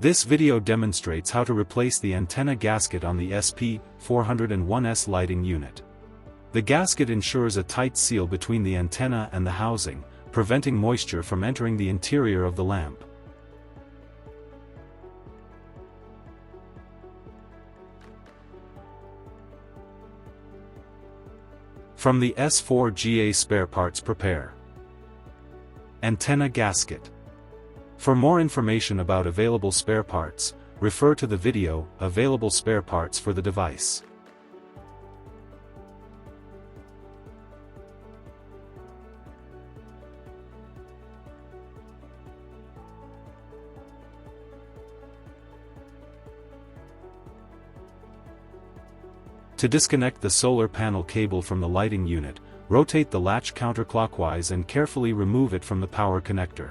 This video demonstrates how to replace the antenna gasket on the SP-401S lighting unit. The gasket ensures a tight seal between the antenna and the housing, preventing moisture from entering the interior of the lamp. From the S4GA spare parts, prepare antenna gasket. For more information about available spare parts, refer to the video, Available Spare Parts for the device. To disconnect the solar panel cable from the lighting unit, rotate the latch counterclockwise and carefully remove it from the power connector.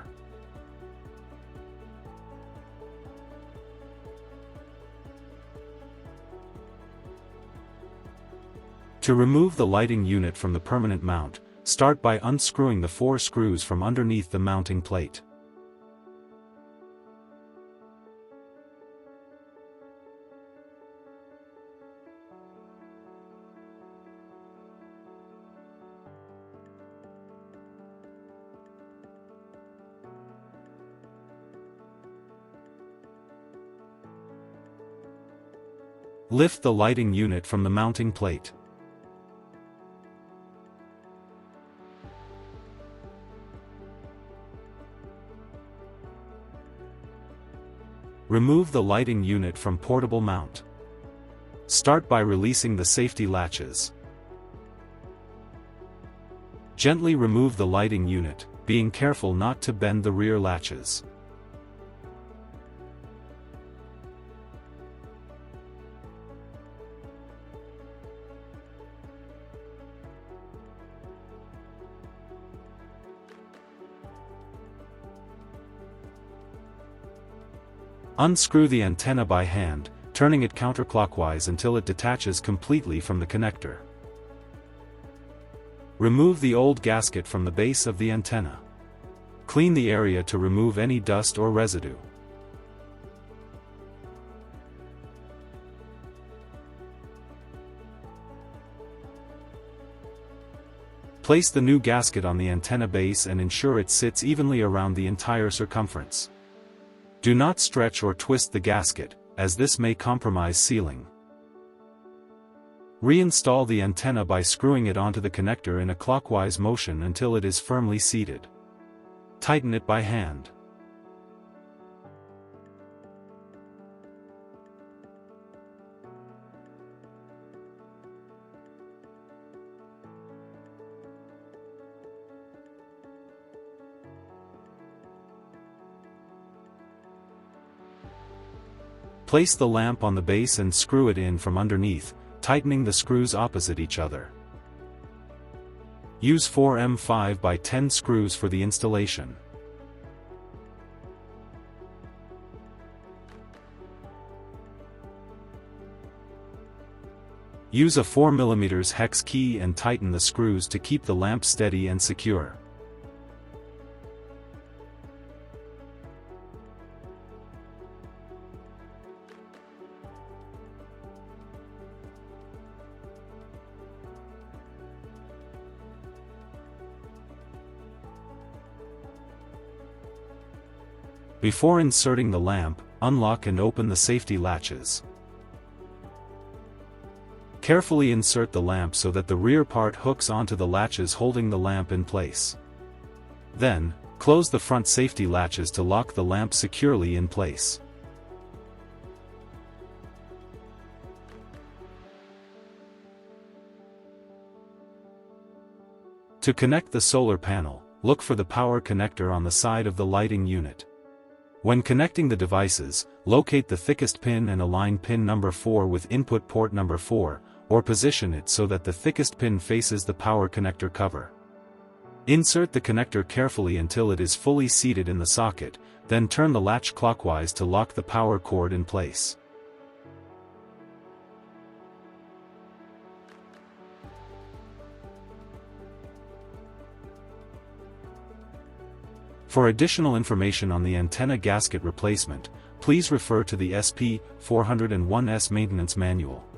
To remove the lighting unit from the permanent mount, start by unscrewing the 4 screws from underneath the mounting plate. Lift the lighting unit from the mounting plate. Remove the lighting unit from portable mount. Start by releasing the safety latches. Gently remove the lighting unit, being careful not to bend the rear latches. Unscrew the antenna by hand, turning it counterclockwise until it detaches completely from the connector. Remove the old gasket from the base of the antenna. Clean the area to remove any dust or residue. Place the new gasket on the antenna base and ensure it sits evenly around the entire circumference. Do not stretch or twist the gasket, as this may compromise sealing. Reinstall the antenna by screwing it onto the connector in a clockwise motion until it is firmly seated. Tighten it by hand. Place the lamp on the base and screw it in from underneath, tightening the screws opposite each other. Use 4 5x10 screws for the installation. Use a 4 mm hex key and tighten the screws to keep the lamp steady and secure. Before inserting the lamp, unlock and open the safety latches. Carefully insert the lamp so that the rear part hooks onto the latches holding the lamp in place. Then, close the front safety latches to lock the lamp securely in place. To connect the solar panel, look for the power connector on the side of the lighting unit. When connecting the devices, locate the thickest pin and align pin number 4 with input port number 4, or position it so that the thickest pin faces the power connector cover. Insert the connector carefully until it is fully seated in the socket, then turn the latch clockwise to lock the power cord in place. For additional information on the antenna gasket replacement, Please refer to the SP-401S maintenance manual.